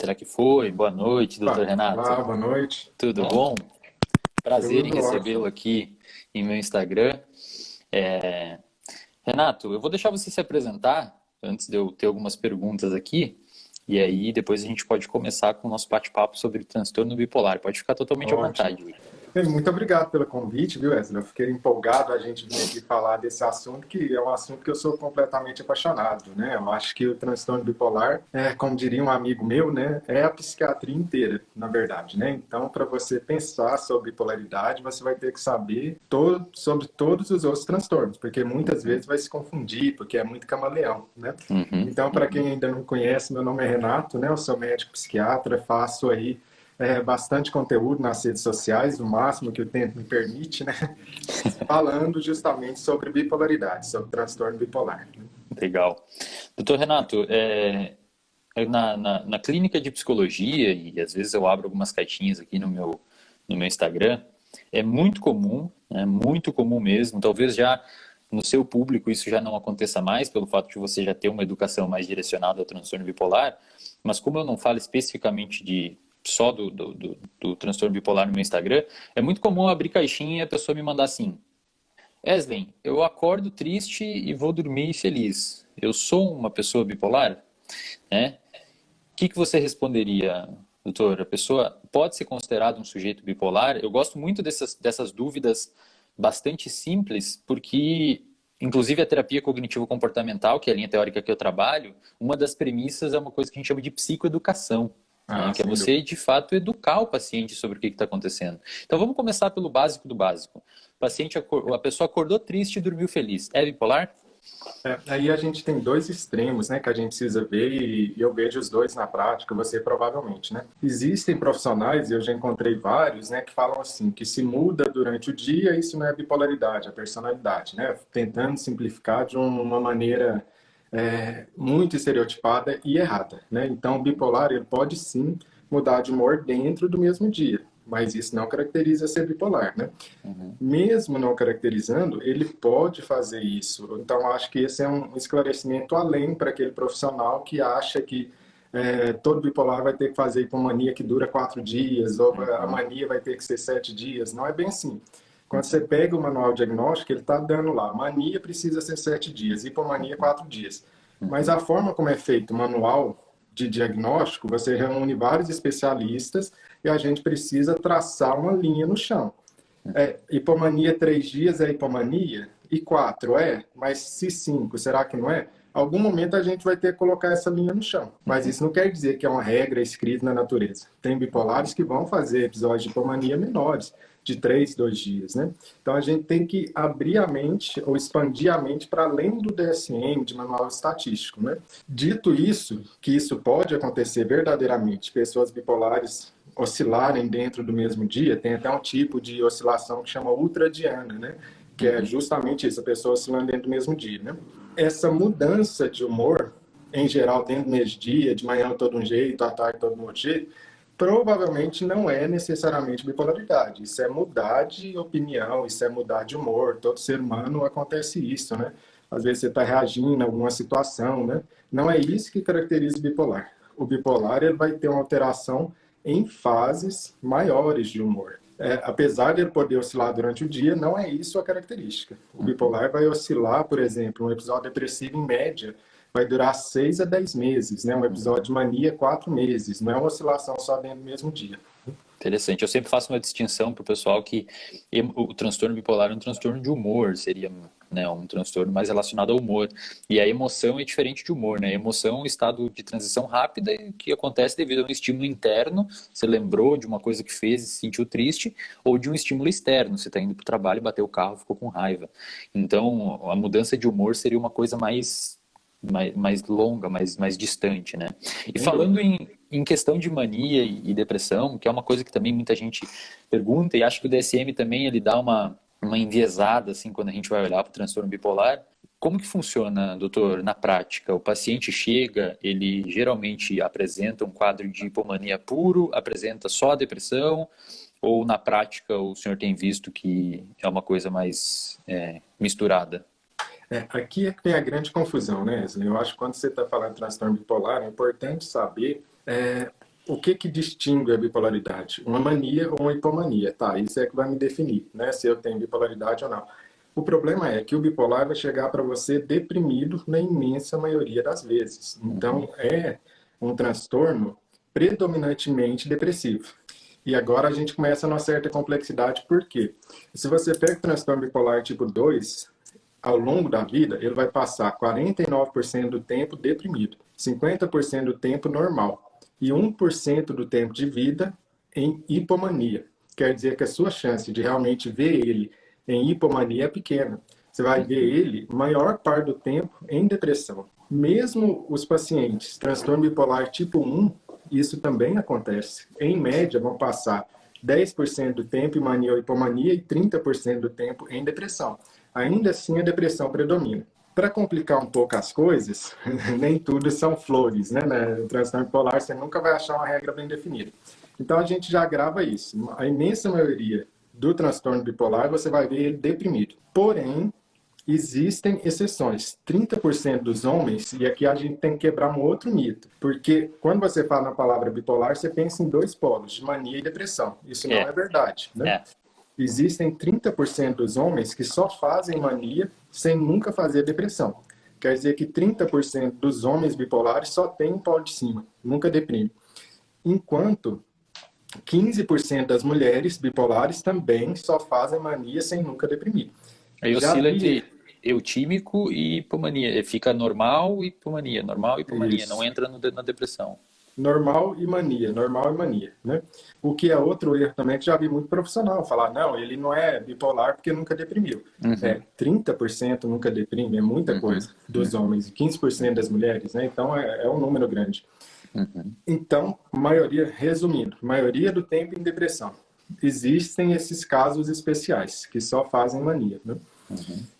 Será que foi? Boa noite, doutor Olá, Renato. boa noite. Tudo bom? Prazer em Tudo recebê-lo ótimo. aqui em meu Instagram. É, Renato, eu vou deixar você se apresentar antes de eu ter algumas perguntas aqui. E aí depois a gente pode começar com o nosso bate-papo sobre transtorno bipolar. Pode ficar totalmente à Ótimo. vontade. Bem, muito obrigado pelo convite, viu, Wesley? Eu fiquei empolgado a gente vir aqui falar desse assunto, que é um assunto que eu sou completamente apaixonado, né? Eu acho que o transtorno bipolar, como diria um amigo meu, né, é a psiquiatria inteira, na verdade, né? Então, para você pensar sobre bipolaridade, você vai ter que saber sobre todos os outros transtornos, porque muitas vezes vai se confundir, porque é muito camaleão, né? Uhum, Então, para quem uhum. ainda não conhece, meu nome é Renato, né? Eu sou médico psiquiatra, faço aí bastante conteúdo nas redes sociais, o máximo que o tempo me permite, né? Falando justamente sobre bipolaridade, sobre transtorno bipolar. Legal. Doutor Renato, na clínica de psicologia, e às vezes eu abro algumas caixinhas aqui no meu Instagram, é muito comum mesmo. Talvez já no seu público isso já não aconteça mais, pelo fato de você já ter uma educação mais direcionada ao transtorno bipolar, mas como eu não falo especificamente só do transtorno bipolar no meu Instagram, é muito comum abrir caixinha e a pessoa me mandar assim: Wesley, eu acordo triste e vou dormir feliz. Eu sou uma pessoa bipolar, né? O que você responderia, doutor? A pessoa pode ser considerada um sujeito bipolar? Eu gosto muito dessas dúvidas bastante simples, porque, inclusive, a terapia cognitivo-comportamental, que é a linha teórica que eu trabalho, uma das premissas é uma coisa que a gente chama de psicoeducação, né? Ah, Que é sem você, dúvida. de fato, educar o paciente sobre o que está acontecendo. Então, vamos começar pelo básico do básico. A pessoa acordou triste e dormiu feliz. É bipolar? Aí a gente tem dois extremos, né, que a gente precisa ver e eu vejo os dois na prática, você provavelmente, né? Existem profissionais, e eu já encontrei vários, né, que falam assim, que se muda durante o dia, isso não é bipolaridade, é personalidade, né? Tentando simplificar de uma maneira muito estereotipada e errada, né? Então, o bipolar, ele pode sim mudar de humor dentro do mesmo dia, mas isso não caracteriza ser bipolar, né? Uhum. Mesmo não caracterizando, ele pode fazer isso. Então, acho que esse é um esclarecimento além para aquele profissional que acha que todo bipolar vai ter que fazer hipomania que dura 4 dias, ou a Uhum. mania vai ter que ser 7 dias. Não é bem assim. Quando você Uhum. pega o manual diagnóstico, ele está dando lá, mania precisa ser 7 dias, hipomania 4 dias. Mas Uhum. a forma como é feito o manual de diagnóstico, você reúne vários especialistas e a gente precisa traçar uma linha no chão. Hipomania 3 dias é hipomania? E 4 é? Mas se 5, será que não é? Algum momento a gente vai ter que colocar essa linha no chão. Mas Uhum. isso não quer dizer que é uma regra escrita na natureza. Tem bipolares que vão fazer episódios de hipomania menores, de 3, 2 dias, né? Então a gente tem que abrir a mente ou expandir a mente para além do DSM, de manual estatístico, né? Dito isso, que isso pode acontecer verdadeiramente, pessoas bipolares oscilarem dentro do mesmo dia, tem até um tipo de oscilação que chama ultradiana, né? Que é Uhum. justamente isso, a pessoa oscilando dentro do mesmo dia, né? Essa mudança de humor, em geral, dentro do mesmo dia, de manhã todo um jeito, à tarde todo um outro jeito, provavelmente não é necessariamente bipolaridade. Isso é mudar de opinião, isso é mudar de humor. Todo ser humano acontece isso, né? Às vezes você está reagindo a alguma situação, né? Não é isso que caracteriza o bipolar. O bipolar ele vai ter uma alteração em fases maiores de humor. Apesar de ele poder oscilar durante o dia, não é isso a característica. O Uhum. bipolar vai oscilar, por exemplo, um episódio depressivo em média vai durar 6 a 10 meses, né? Um episódio Uhum. de mania, 4 meses. Não é uma oscilação só dentro do mesmo dia. Interessante. Eu sempre faço uma distinção para o pessoal que o transtorno bipolar é um transtorno de humor, seria, né, um transtorno mais relacionado ao humor. E a emoção é diferente de humor, né? A emoção é um estado de transição rápida que acontece devido a um estímulo interno. Você lembrou de uma coisa que fez e se sentiu triste, ou de um estímulo externo. Você está indo para o trabalho, bateu o carro, ficou com raiva. Então, a mudança de humor seria uma coisa mais longa, mais distante, né? E Sem falando dúvida. em questão de mania e depressão, que é uma coisa que também muita gente pergunta, e acho que o DSM também ele dá uma enviesada, assim, quando a gente vai olhar para o transtorno bipolar. Como que funciona, doutor, na prática? O paciente chega, ele geralmente apresenta um quadro de hipomania puro, apresenta só a depressão, ou na prática o senhor tem visto que é uma coisa mais misturada? Aqui é que tem a grande confusão, né, Wesley? Eu acho que quando você está falando de transtorno bipolar, é importante saber o que que distingue a bipolaridade? Uma mania ou uma hipomania, tá? Isso é que vai me definir, né? Se eu tenho bipolaridade ou não. O problema é que o bipolar vai chegar para você deprimido na imensa maioria das vezes. Então, é um transtorno predominantemente depressivo. E agora a gente começa numa certa complexidade, por quê? Se você pega o transtorno bipolar tipo 2, ao longo da vida, ele vai passar 49% do tempo deprimido, 50% do tempo normal e 1% do tempo de vida em hipomania. Quer dizer que a sua chance de realmente ver ele em hipomania é pequena. Você vai ver ele, maior parte do tempo, em depressão. Mesmo os pacientes transtorno bipolar tipo 1, isso também acontece. Em média, vão passar 10% do tempo em mania ou hipomania e 30% do tempo em depressão. Ainda assim, a depressão predomina. Para complicar um pouco as coisas, nem tudo são flores, né? No transtorno bipolar, você nunca vai achar uma regra bem definida. Então, a gente já grava isso. A imensa maioria do transtorno bipolar, você vai ver ele deprimido. Porém, existem exceções. 30% dos homens, e aqui a gente tem que quebrar um outro mito, porque quando você fala na palavra bipolar, você pensa em dois polos, de mania e depressão. Isso não é verdade, né? Existem 30% dos homens que só fazem mania sem nunca fazer depressão. Quer dizer que 30% dos homens bipolares só tem um polo de cima, nunca deprime. Enquanto 15% das mulheres bipolares também só fazem mania sem nunca deprimir. Aí oscila entre eutímico e hipomania. Fica normal e hipomania, normal e hipomania. Isso. Não entra na depressão. Normal e mania, né? O que é outro erro também, que já vi muito profissional falar, não, ele não é bipolar porque nunca deprimiu. 30% nunca deprime, é muita coisa dos homens, e 15% das mulheres, né? Então é um número grande. Então, resumindo, maioria do tempo em depressão. Existem esses casos especiais, que só fazem mania, né?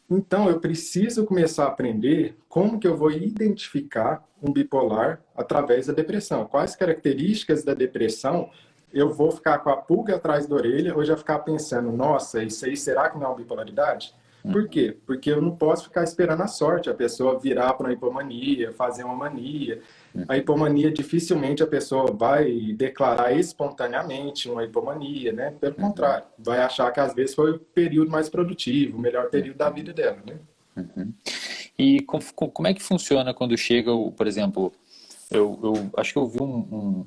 Então, eu preciso começar a aprender como que eu vou identificar um bipolar através da depressão. Quais características da depressão eu vou ficar com a pulga atrás da orelha ou já ficar pensando, nossa, isso aí será que não é bipolaridade? Por quê? Porque eu não posso ficar esperando a sorte, a pessoa virar para uma hipomania, fazer uma mania. A hipomania, dificilmente a pessoa vai declarar espontaneamente uma hipomania, né? Pelo contrário, vai achar que às vezes foi o período mais produtivo, o melhor período da vida dela, né? E como é que funciona quando chega, por exemplo, eu acho que eu vi um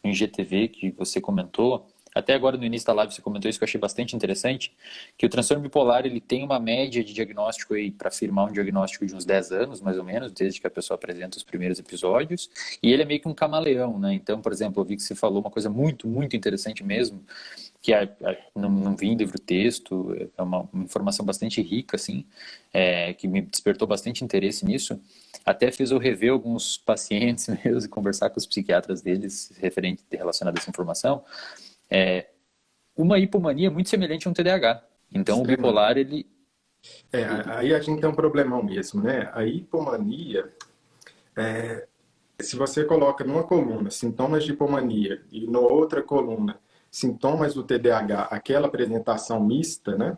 IGTV que você comentou, até agora no início da live você comentou isso que eu achei bastante interessante, que o transtorno bipolar ele tem uma média de diagnóstico aí para afirmar um diagnóstico de uns 10 anos, mais ou menos, desde que a pessoa apresenta os primeiros episódios, e ele é meio que um camaleão, né? Então, por exemplo, eu vi que você falou uma coisa muito, muito interessante mesmo, que não vi em livro-texto, é uma informação bastante rica, assim, que me despertou bastante interesse nisso. Até fez eu rever alguns pacientes meus e conversar com os psiquiatras deles relacionado a essa informação. Uma hipomania é muito semelhante a um TDAH. Então, o bipolar, ele... Aí a gente tem um problemão mesmo, né? A hipomania, se você coloca numa coluna sintomas de hipomania e na outra coluna sintomas do TDAH, aquela apresentação mista, né?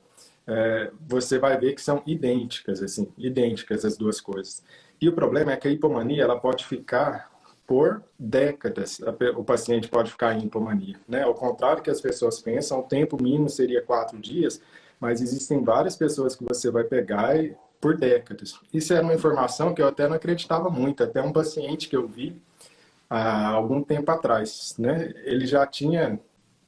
Você vai ver que são idênticas, assim, idênticas as duas coisas. E o problema é que a hipomania, ela pode ficar por décadas, o paciente pode ficar em hipomania, né? Ao contrário que as pessoas pensam, o tempo mínimo seria 4 dias, mas existem várias pessoas que você vai pegar por décadas. Isso era uma informação que eu até não acreditava muito, até um paciente que eu vi há algum tempo atrás, né? Ele já tinha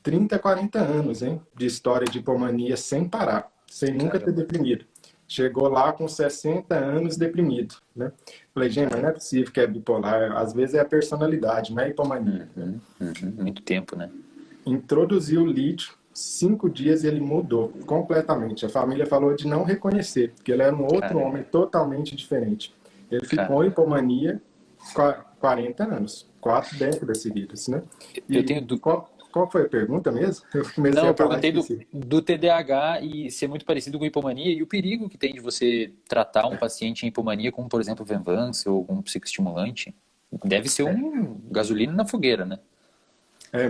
30, 40 anos, hein, de história de hipomania sem parar, sem nunca ter deprimido. Chegou lá com 60 anos deprimido, né? Falei, gente, mas não é possível que é bipolar. Às vezes é a personalidade, não é a hipomania. Muito tempo, né? Introduziu o lítio, 5 dias ele mudou completamente. A família falou de não reconhecer, porque ele era um outro homem totalmente diferente. Ele ficou em hipomania 40 anos, 4 décadas seguidas, né? E eu tenho... Qual foi a pergunta mesmo? Eu comecei eu perguntei do TDAH e ser muito parecido com hipomania e o perigo que tem de você tratar um paciente em hipomania como, por exemplo, Venvanse ou algum psicoestimulante. Deve ser um gasolina na fogueira, né?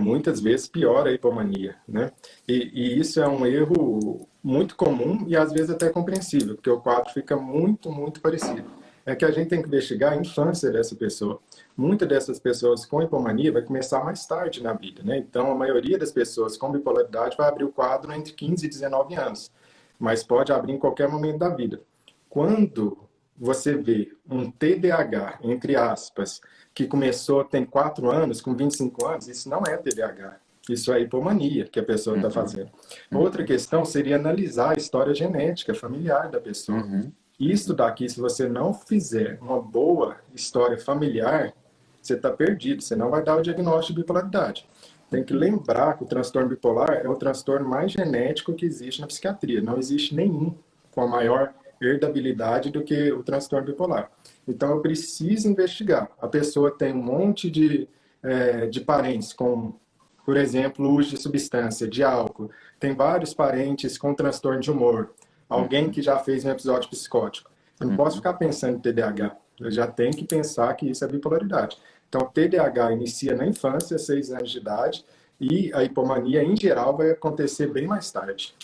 Muitas vezes piora a hipomania, né? E isso é um erro muito comum e às vezes até compreensível, porque o quadro fica muito, muito parecido. é que a gente tem que investigar a infância dessa pessoa. Muitas dessas pessoas com hipomania vai começar mais tarde na vida, né? Então, a maioria das pessoas com bipolaridade vai abrir o quadro entre 15 e 19 anos, mas pode abrir em qualquer momento da vida. Quando você vê um TDAH, entre aspas, que começou, tem 4 anos, com 25 anos, isso não é TDAH. Isso é hipomania que a pessoa está fazendo. Outra questão seria analisar a história genética familiar da pessoa. Isso daqui, se você não fizer uma boa história familiar, você está perdido, você não vai dar o diagnóstico de bipolaridade. Tem que lembrar que o transtorno bipolar é o transtorno mais genético que existe na psiquiatria. Não existe nenhum com a maior herdabilidade do que o transtorno bipolar. Então, eu preciso investigar. A pessoa tem um monte de parentes com, por exemplo, uso de substância, de álcool. Tem vários parentes com transtorno de humor. Alguém que já fez um episódio psicótico. Eu não posso ficar pensando em TDAH. Eu já tenho que pensar que isso é bipolaridade. Então, o TDAH inicia na infância, 6 anos de idade, e a hipomania, em geral, vai acontecer bem mais tarde.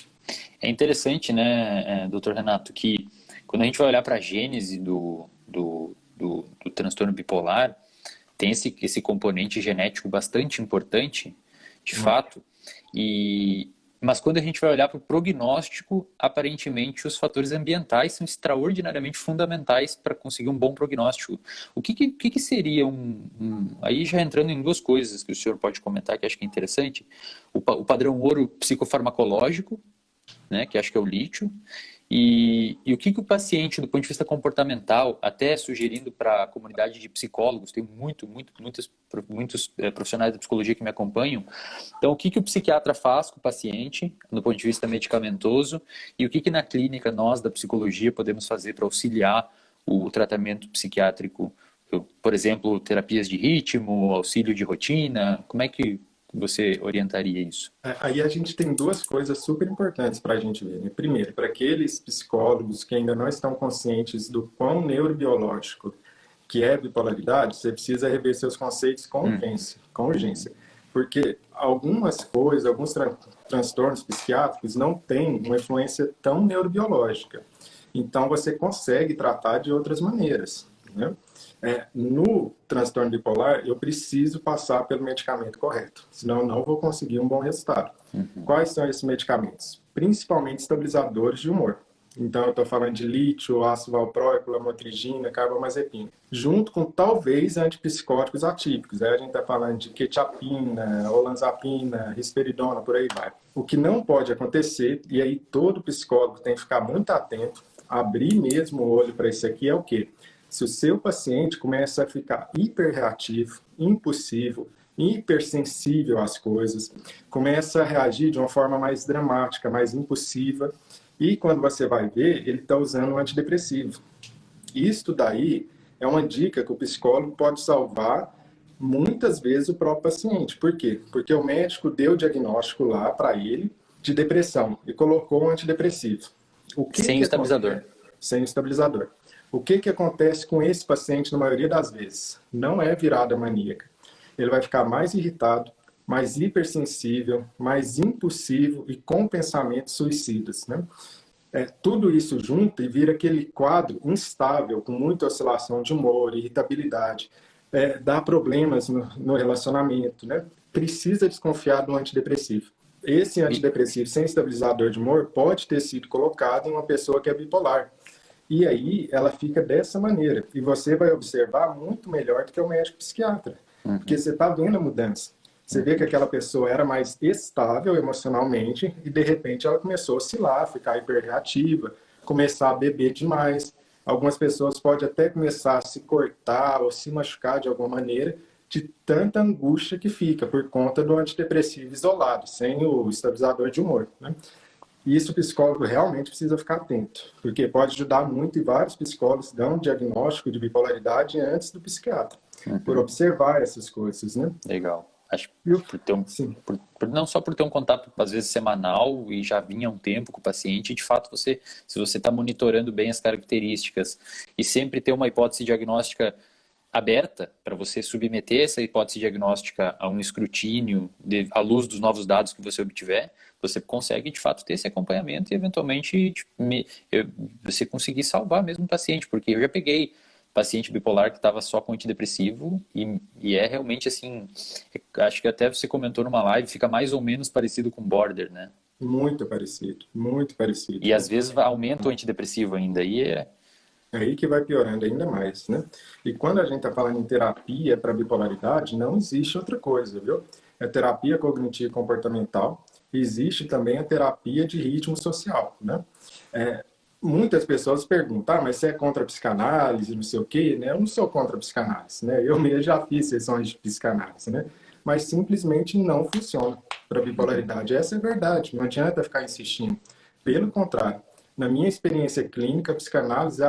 É interessante, né, doutor Renato, que quando a gente vai olhar para a gênese do transtorno bipolar, tem esse componente genético bastante importante, de fato, mas quando a gente vai olhar para o prognóstico, aparentemente os fatores ambientais são extraordinariamente fundamentais para conseguir um bom prognóstico. O que seria aí já entrando em duas coisas que o senhor pode comentar, que acho que é interessante, o padrão ouro psicofarmacológico, né, que acho que é o lítio, e o que o paciente, do ponto de vista comportamental, até sugerindo para a comunidade de psicólogos, tem muitos profissionais da psicologia que me acompanham, então o que o psiquiatra faz com o paciente, do ponto de vista medicamentoso, e o que na clínica nós da psicologia podemos fazer para auxiliar o tratamento psiquiátrico, por exemplo, terapias de ritmo, auxílio de rotina, como é que você orientaria isso? Aí a gente tem duas coisas super importantes para a gente ver. Né? Primeiro, para aqueles psicólogos que ainda não estão conscientes do quão neurobiológico que é a bipolaridade, você precisa rever seus conceitos com urgência. Porque algumas coisas, alguns transtornos psiquiátricos não têm uma influência tão neurobiológica. Então, você consegue tratar de outras maneiras. Né? No transtorno bipolar, eu preciso passar pelo medicamento correto, senão eu não vou conseguir um bom resultado. Quais são esses medicamentos? Principalmente estabilizadores de humor. Então, eu estou falando de lítio, ácido valproico, lamotrigina, carbamazepina, junto com talvez antipsicóticos atípicos. Aí a gente está falando de quetiapina, olanzapina, risperidona, por aí vai. O que não pode acontecer, e aí todo psicólogo tem que ficar muito atento, abrir mesmo o olho para isso aqui, é o quê? Se o seu paciente começa a ficar hiperreativo, impulsivo, hipersensível às coisas, começa a reagir de uma forma mais dramática, mais impulsiva, e quando você vai ver, ele está usando um antidepressivo. Isso daí é uma dica que o psicólogo pode salvar muitas vezes o próprio paciente. Por quê? Porque o médico deu o diagnóstico lá para ele de depressão e colocou um antidepressivo. Sem o estabilizador. Sem o estabilizador. O que acontece com esse paciente na maioria das vezes? Não é virada maníaca. Ele vai ficar mais irritado, mais hipersensível, mais impulsivo e com pensamentos suicidas. Né? Tudo isso junto e vira aquele quadro instável, com muita oscilação de humor, irritabilidade, dá problemas no relacionamento. Né? Precisa desconfiar do antidepressivo. Esse antidepressivo sem estabilizador de humor pode ter sido colocado em uma pessoa que é bipolar. E aí ela fica dessa maneira. E você vai observar muito melhor do que o médico psiquiatra. Porque você está vendo a mudança. Você vê que aquela pessoa era mais estável emocionalmente e de repente ela começou a oscilar, ficar hiperreativa, começar a beber demais. Algumas pessoas podem até começar a se cortar ou se machucar de alguma maneira de tanta angústia que fica por conta do antidepressivo isolado, sem o estabilizador de humor. Né? E isso o psicólogo realmente precisa ficar atento, porque pode ajudar muito e vários psicólogos dão um diagnóstico de bipolaridade antes do psiquiatra, por observar essas coisas, né? Legal. Acho que não só por ter um contato, às vezes, semanal e já vinha há um tempo com o paciente, de fato, se você está monitorando bem as características e sempre ter uma hipótese diagnóstica aberta para você submeter essa hipótese diagnóstica a um escrutínio à luz dos novos dados que você obtiver, você consegue, de fato, ter esse acompanhamento e, eventualmente, você conseguir salvar mesmo o paciente, porque eu já peguei paciente bipolar que estava só com antidepressivo e é realmente assim, acho que até você comentou numa live, fica mais ou menos parecido com border, né? Muito parecido, muito parecido. E às vezes aumenta o antidepressivo ainda, e É aí que vai piorando ainda mais, né? E quando a gente está falando em terapia para bipolaridade, não existe outra coisa, viu? É terapia cognitivo comportamental, existe também a terapia de ritmo social, né? Muitas pessoas perguntam, mas você é contra a psicanálise, não sei o quê, né? Eu não sou contra a psicanálise, né? Eu mesmo já fiz sessões de psicanálise, né? Mas simplesmente não funciona para bipolaridade. Essa é a verdade, não adianta ficar insistindo. Pelo contrário, na minha experiência clínica, a psicanálise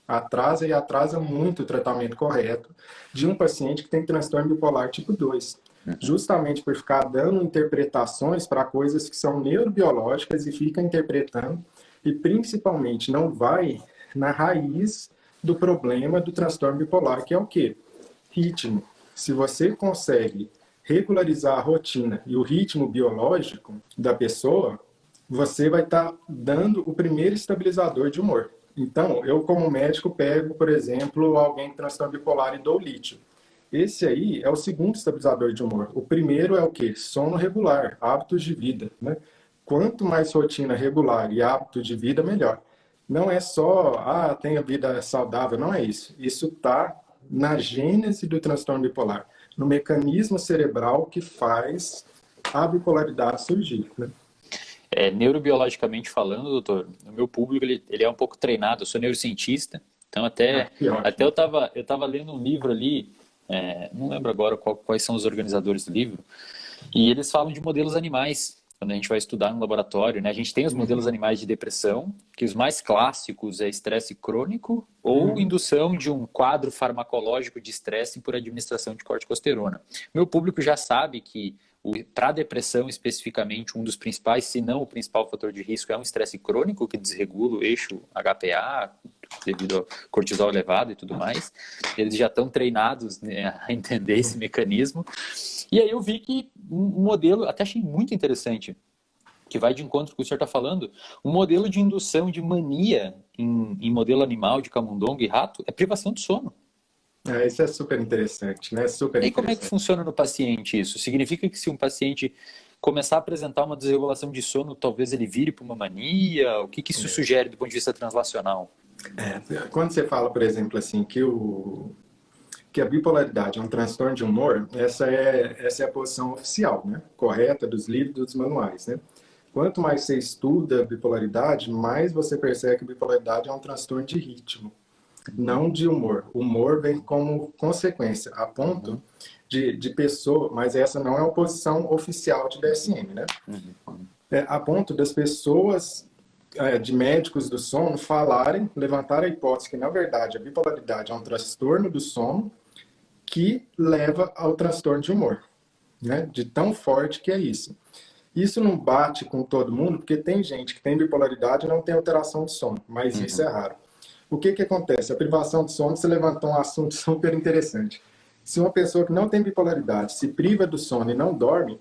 atrasa muito o tratamento correto de um paciente que tem transtorno bipolar tipo 2. Justamente por ficar dando interpretações para coisas que são neurobiológicas e fica interpretando e principalmente não vai na raiz do problema do transtorno bipolar, que é o quê? Ritmo. Se você consegue regularizar a rotina e o ritmo biológico da pessoa, você vai estar dando o primeiro estabilizador de humor. Então, eu como médico pego, por exemplo, alguém com transtorno bipolar e dou lítio. Esse aí é o segundo estabilizador de humor. O primeiro é o quê? Sono regular, hábitos de vida, né? Quanto mais rotina regular e hábito de vida, melhor. Não é só, tenha vida saudável, não é isso. Isso está na gênese do transtorno bipolar, no mecanismo cerebral que faz a bipolaridade surgir, né? Neurobiologicamente falando, doutor, o meu público ele é um pouco treinado, eu sou neurocientista, então até eu tava lendo um livro ali, não lembro agora quais são os organizadores do livro, e eles falam de modelos animais, quando a gente vai estudar no laboratório, né? A gente tem os modelos animais de depressão, que os mais clássicos é estresse crônico ou indução de um quadro farmacológico de estresse por administração de corticosterona. Meu público já sabe que para depressão especificamente, um dos principais, se não o principal fator de risco é um estresse crônico que desregula o eixo HPA devido ao cortisol elevado e tudo mais. Eles já estão treinados, né, a entender esse mecanismo. E aí eu vi que um modelo, até achei muito interessante, que vai de encontro com o que o senhor está falando, um modelo de indução de mania em modelo animal de camundongo e rato é privação de sono. Isso é super interessante, né? Super E como é que interessante. funciona no paciente isso? Significa que se um paciente começar a apresentar uma desregulação de sono, talvez ele vire para uma mania? O que isso sugere do ponto de vista translacional? Quando você fala, por exemplo, assim, que a bipolaridade é um transtorno de humor, essa é a posição oficial, né? Correta dos livros e dos manuais, né? Quanto mais você estuda a bipolaridade, mais você percebe que a bipolaridade é um transtorno de ritmo, não de humor. O humor vem como consequência, a ponto de pessoa, mas essa não é uma posição oficial de DSM, né? A ponto das pessoas, de médicos do sono, levantarem a hipótese que, na verdade, a bipolaridade é um transtorno do sono que leva ao transtorno de humor, né? De tão forte que é isso. Isso não bate com todo mundo, porque tem gente que tem bipolaridade e não tem alteração de sono, mas isso é raro. O que acontece? A privação de sono, você levantou um assunto super interessante. Se uma pessoa que não tem bipolaridade se priva do sono e não dorme,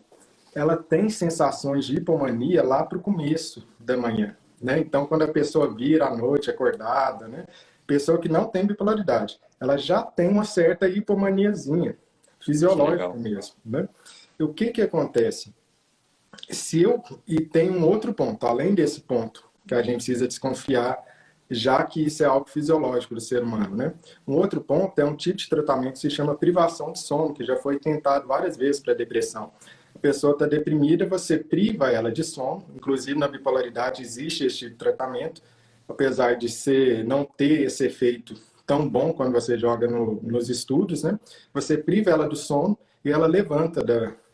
ela tem sensações de hipomania lá para o começo da manhã, né? Então, quando a pessoa vira à noite acordada, né? Pessoa que não tem bipolaridade, ela já tem uma certa hipomaniazinha, fisiológica mesmo, né? E o que acontece? E tem um outro ponto, além desse ponto, que a gente precisa desconfiar, já que isso é algo fisiológico do ser humano, né? Um outro ponto é um tipo de tratamento que se chama privação de sono, que já foi tentado várias vezes para depressão. A pessoa está deprimida, você priva ela de sono, inclusive na bipolaridade existe esse tipo de tratamento, apesar de não ter esse efeito tão bom quando você joga nos estudos, né? Você priva ela do sono e ela levanta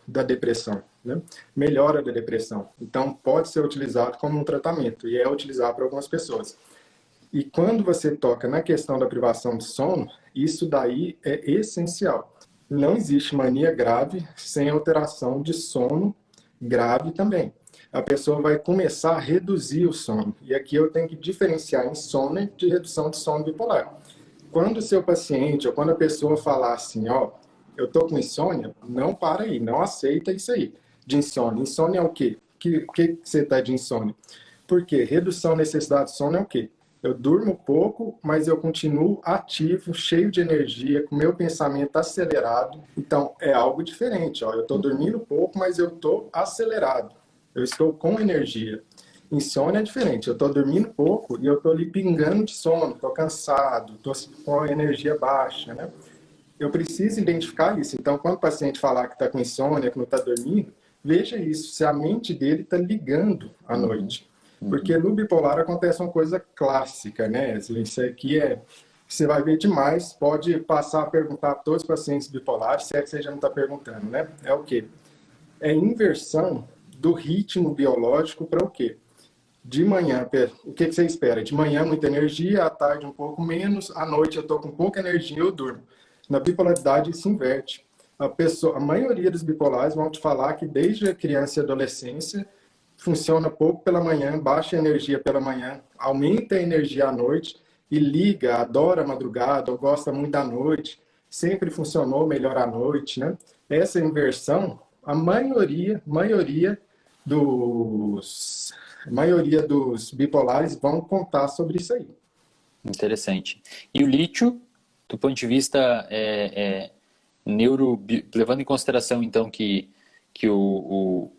da depressão, né? Melhora da depressão. Então, pode ser utilizado como um tratamento e é utilizado por algumas pessoas. E quando você toca na questão da privação de sono, isso daí é essencial. Não existe mania grave sem alteração de sono grave também. A pessoa vai começar a reduzir o sono. E aqui eu tenho que diferenciar insônia de redução de sono bipolar. Quando o seu paciente ou quando a pessoa falar assim, eu tô com insônia, não para aí, não aceita isso aí de insônia. Insônia é o quê? O que você está de insônia? Porque redução da necessidade de sono é o quê? Eu durmo pouco, mas eu continuo ativo, cheio de energia, com meu pensamento acelerado. Então, é algo diferente. Ó. Eu estou dormindo pouco, mas eu estou acelerado. Eu estou com energia. Insônia é diferente. Eu estou dormindo pouco e eu estou ali pingando de sono, estou cansado, estou com a energia baixa, né? Eu preciso identificar isso. Então, quando o paciente falar que está com insônia, que não está dormindo, veja isso, se a mente dele está ligando à noite. Porque no bipolar acontece uma coisa clássica, né? Isso aqui você vai ver demais, pode passar a perguntar a todos os pacientes bipolares, se é que você já não está perguntando, né? É o quê? É inversão do ritmo biológico para o quê? De manhã, o que você espera? De manhã, muita energia, à tarde, um pouco menos, à noite, eu estou com pouca energia e eu durmo. Na bipolaridade, isso inverte. A maioria dos bipolares vão te falar que desde a criança e adolescência, funciona pouco pela manhã, baixa energia pela manhã, aumenta a energia à noite e liga, adora a madrugada ou gosta muito da noite, sempre funcionou melhor à noite, né? Essa inversão, a maioria dos bipolares vão contar sobre isso aí. Interessante. E o lítio, do ponto de vista levando em consideração, então, que o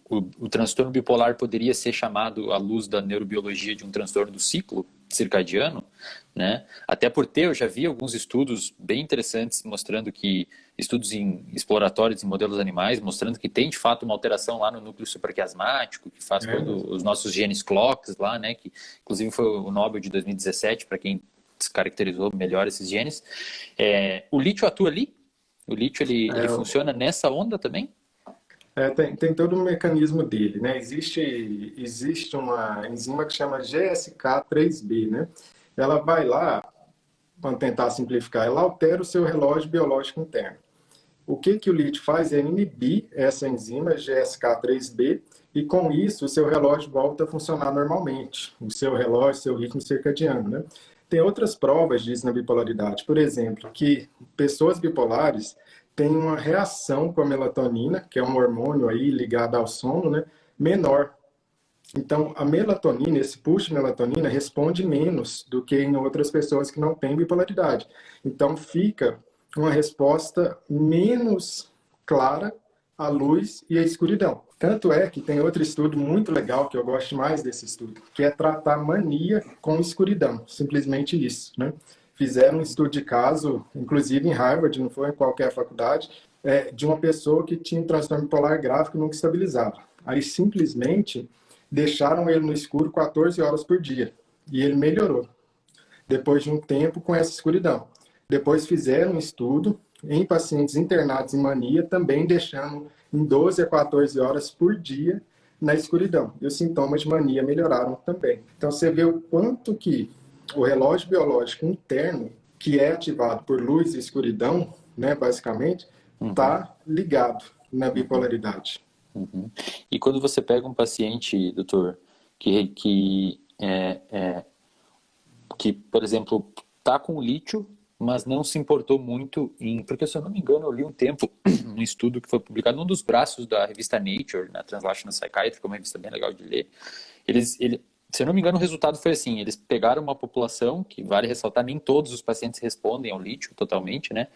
transtorno bipolar poderia ser chamado, à luz da neurobiologia, de um transtorno do ciclo circadiano, né? Até porque eu já vi alguns estudos bem interessantes mostrando que, estudos exploratórios em modelos animais, mostrando que tem de fato uma alteração lá no núcleo supraquiasmático, que faz todos os nossos genes clocks lá, né? Que inclusive foi o Nobel de 2017, para quem descaracterizou melhor esses genes. O lítio atua ali? O lítio ele funciona nessa onda também? Tem todo um mecanismo dele, né? Existe uma enzima que chama GSK3B, né? Ela vai lá, vamos tentar simplificar, ela altera o seu relógio biológico interno. O que o lítio faz é inibir essa enzima GSK3B e com isso o seu relógio volta a funcionar normalmente, o seu relógio, seu ritmo circadiano, né? Tem outras provas disso na bipolaridade, por exemplo, que pessoas bipolares têm uma reação com a melatonina, que é um hormônio aí ligado ao sono, né, menor. Então, a melatonina, esse push de melatonina, responde menos do que em outras pessoas que não têm bipolaridade. Então, fica uma resposta menos clara à luz e à escuridão. Tanto é que tem outro estudo muito legal, que eu gosto mais desse estudo, que é tratar mania com escuridão. Simplesmente isso, né? Fizeram um estudo de caso, inclusive em Harvard, não foi em qualquer faculdade, de uma pessoa que tinha um transtorno bipolar grave que nunca estabilizava. Aí, simplesmente, deixaram ele no escuro 14 horas por dia. E ele melhorou, depois de um tempo com essa escuridão. Depois fizeram um estudo em pacientes internados em mania, também deixando em 12 a 14 horas por dia na escuridão. E os sintomas de mania melhoraram também. Então, você vê o quanto que o relógio biológico interno, que é ativado por luz e escuridão, né, basicamente, está ligado na bipolaridade. E quando você pega um paciente, doutor, que por exemplo, está com lítio, mas não se importou muito porque, se eu não me engano, eu li um tempo um estudo que foi publicado num dos braços da revista Nature, na Translational Psychiatry, que é uma revista bem legal de ler. Se eu não me engano, o resultado foi assim: eles pegaram uma população, que vale ressaltar, nem todos os pacientes respondem ao lítio totalmente, né?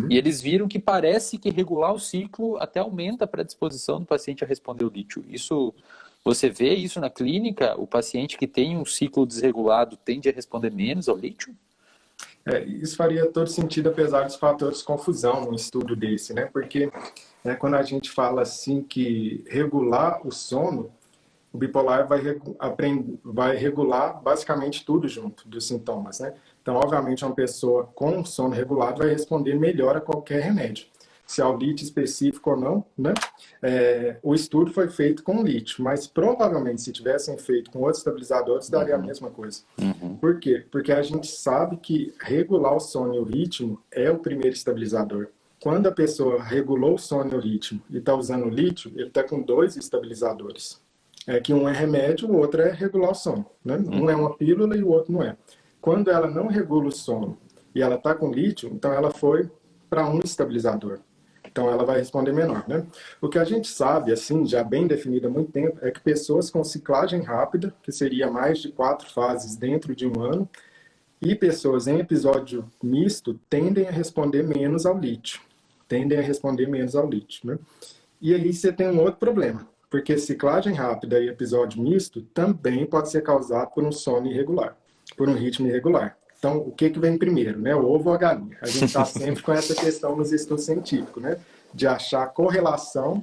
E eles viram que parece que regular o ciclo até aumenta a predisposição do paciente a responder ao lítio. Isso, você vê isso na clínica? O paciente que tem um ciclo desregulado tende a responder menos ao lítio? Isso faria todo sentido, apesar dos fatores de confusão no estudo desse, né? Porque quando a gente fala assim que regular o sono, o bipolar vai regular basicamente tudo junto dos sintomas, né? Então, obviamente, uma pessoa com sono regulado vai responder melhor a qualquer remédio. Se é o lítio específico ou não, né? O estudo foi feito com lítio, mas provavelmente se tivessem feito com outros estabilizadores, daria a mesma coisa. Por quê? Porque a gente sabe que regular o sono e o ritmo é o primeiro estabilizador. Quando a pessoa regulou o sono e o ritmo e está usando o lítio, ele está com 2 estabilizadores. Que um é remédio, o outro é regular o sono, né? Um é uma pílula e o outro não é. Quando ela não regula o sono e ela está com lítio, então ela foi para um estabilizador. Então ela vai responder menor, né? O que a gente sabe, assim, já bem definido há muito tempo, é que pessoas com ciclagem rápida, que seria mais de 4 fases dentro de um ano, E pessoas em episódio misto tendem a responder menos ao lítio. Né? E aí você tem um outro problema, porque ciclagem rápida e episódio misto também pode ser causado por um sono irregular, por um ritmo irregular. Então, o que vem primeiro, né? O ovo ou a galinha? A gente está sempre com essa questão nos estudos científicos, né? De achar correlação,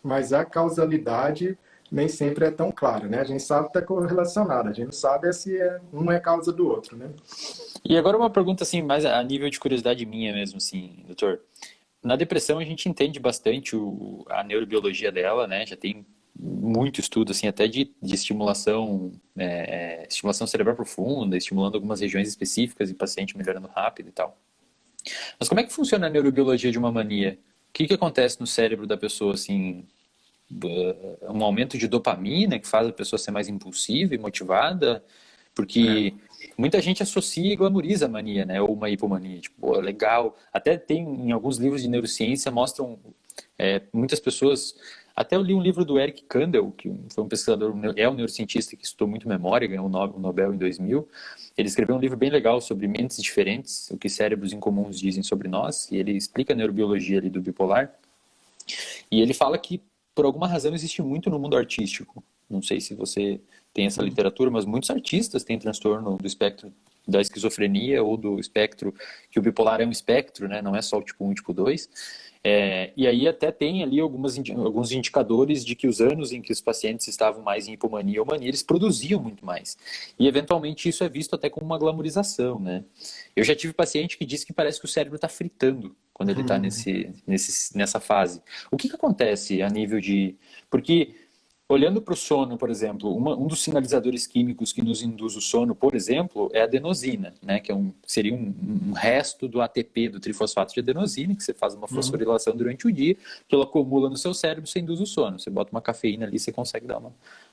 mas a causalidade nem sempre é tão clara, né? A gente sabe que está correlacionado, a gente não sabe se um é causa do outro, né? E agora uma pergunta assim, mais a nível de curiosidade minha mesmo, assim, doutor. Na depressão a gente entende bastante a neurobiologia dela, né? Já tem muito estudo, assim, até de estimulação, estimulação cerebral profunda, estimulando algumas regiões específicas e paciente melhorando rápido e tal. Mas como é que funciona a neurobiologia de uma mania? O que acontece no cérebro da pessoa, assim, um aumento de dopamina que faz a pessoa ser mais impulsiva e motivada? Porque muita gente associa e glamoriza a mania, né? Ou uma hipomania, tipo, pô, legal. Até tem em alguns livros de neurociência mostram muitas pessoas. Até eu li um livro do Eric Kandel, que foi um pesquisador, é um neurocientista que estudou muito memória, ganhou o Nobel em 2000. Ele escreveu um livro bem legal sobre mentes diferentes, o que cérebros incomuns dizem sobre nós, e ele explica a neurobiologia ali do bipolar. E ele fala que, por alguma razão, existe muito no mundo artístico. Não sei se você tem essa literatura, mas muitos artistas têm transtorno do espectro da esquizofrenia ou do espectro, que o bipolar é um espectro, né? Não é só o tipo 1 e o tipo 2. E aí até tem ali alguns indicadores de que os anos em que os pacientes estavam mais em hipomania ou mania, eles produziam muito mais. E eventualmente isso é visto até como uma glamorização, né? Eu já tive paciente que disse que parece que o cérebro está fritando quando ele está nessa fase. O que acontece a nível de... Porque... Olhando para o sono, por exemplo, um dos sinalizadores químicos que nos induz o sono, por exemplo, é a adenosina, né? Que seria um resto do ATP, do trifosfato de adenosina, que você faz uma fosforilação durante o dia, que ela acumula no seu cérebro e você induz o sono. Você bota uma cafeína ali, você consegue